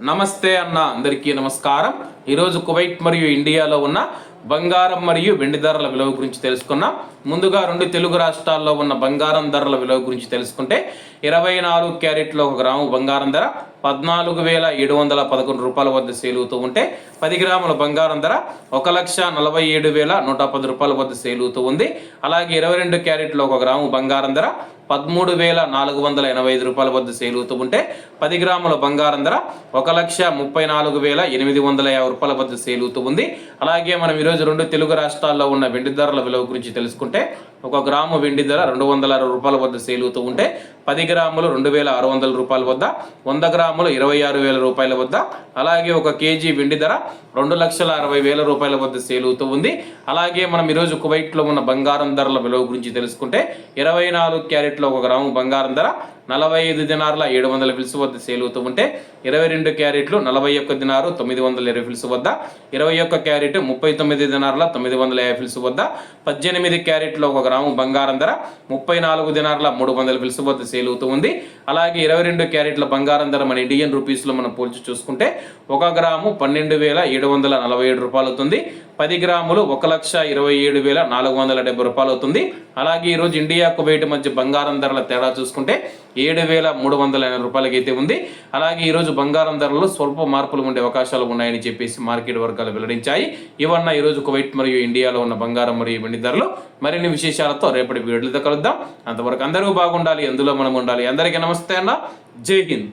నమస్తే అన్న అందరికీ నమస్కారం. ఈరోజు కువైట్ మరియు ఇండియాలో ఉన్న బంగారం మరియు వెండి ధరల విలువ గురించి తెలుసుకున్నాం. ముందుగా రెండు తెలుగు రాష్ట్రాల్లో ఉన్న బంగారం ధరల విలువ గురించి తెలుసుకుంటే 24 క్యారెట్లో 1 గ్రాము బంగారం ధర 14,711 రూపాయల వద్ద సేల్ అవుతూ ఉంటే 10 గ్రాముల బంగారం ధర 1,47,110 రూపాయల వద్ద సేల్ అవుతూ ఉంది. అలాగే 22 క్యారెట్లో 1 గ్రాము బంగారం ధర 13,485 రూపాయల వద్ద సేల్ అవుతూ ఉంటే 10 గ్రాముల బంగారం ధర 1,34,850 రూపాయల వద్ద సేల్ అవుతూ ఉంది. అలాగే మనం ఈరోజు రెండు తెలుగు రాష్ట్రాల్లో ఉన్న వెండి ధరల విలువ గురించి తెలుసుకుంటే 1 గ్రాము వెండి ధర 260 రూపాయల వద్ద సేల్ అవుతూ ఉంటే 10 గ్రాములు 2,600 రూపాయల వద్ద, 100 గ్రాములు 26,000 రూపాయల వద్ద, అలాగే 1 కేజీ వెండి ధర 2,60,000 రూపాయల వద్ద సేల్ అవుతూ ఉంది. అలాగే మనం ఈరోజు కువైట్లో ఉన్న బంగారం ధరల విలువ గురించి తెలుసుకుంటే 24 క్యారెట్లో 1 గ్రాము బంగారం ధర 45 దినార్ల 700 ఫిల్స్ వద్ద సేల్ అవుతూ ఉంటే 22 క్యారెట్లు 41 దినారు 920 ఫిల్స్ వద్ద, 21 క్యారెట్ 39 దినార్ల 950 ఫిల్స్ వద్ద, 18 క్యారెట్లో 1 గ్రాము బంగారం ధర 34 దినార్ల 300 ఫిల్స్ వద్ద సేల్ అవుతూ ఉంది. అలాగే 22 క్యారెట్ల బంగారం ధర మన ఇండియన్ రూపీస్లో మనం పోల్చి చూసుకుంటే 1 గ్రాము 12,747 రూపాయలు అవుతుంది. 10 గ్రాములు 1,27,470 రూపాయలు అవుతుంది. అలాగే ఈరోజు ఇండియా కువైట్ మధ్య బంగారం ధరల తేడా చూసుకుంటే 7,380 రూపాయలకి అయితే ఉంది. అలాగే ఈరోజు బంగారం ధరలు స్వల్ప మార్పులు ఉండే అవకాశాలు ఉన్నాయని చెప్పేసి మార్కెట్ వర్గాలు వెల్లడించాయి. ఇవన్న ఈరోజు కువైట్ మరియు ఇండియాలో ఉన్న బంగారం మరియు వెండి ధరలు. మరిన్ని విశేషాలతో రేపటి వీడియోలతో కలుద్దాం. అంతవరకు అందరూ బాగుండాలి, అందులో మనం ఉండాలి. అందరికీ నమస్తే అన్న, జై హింద్.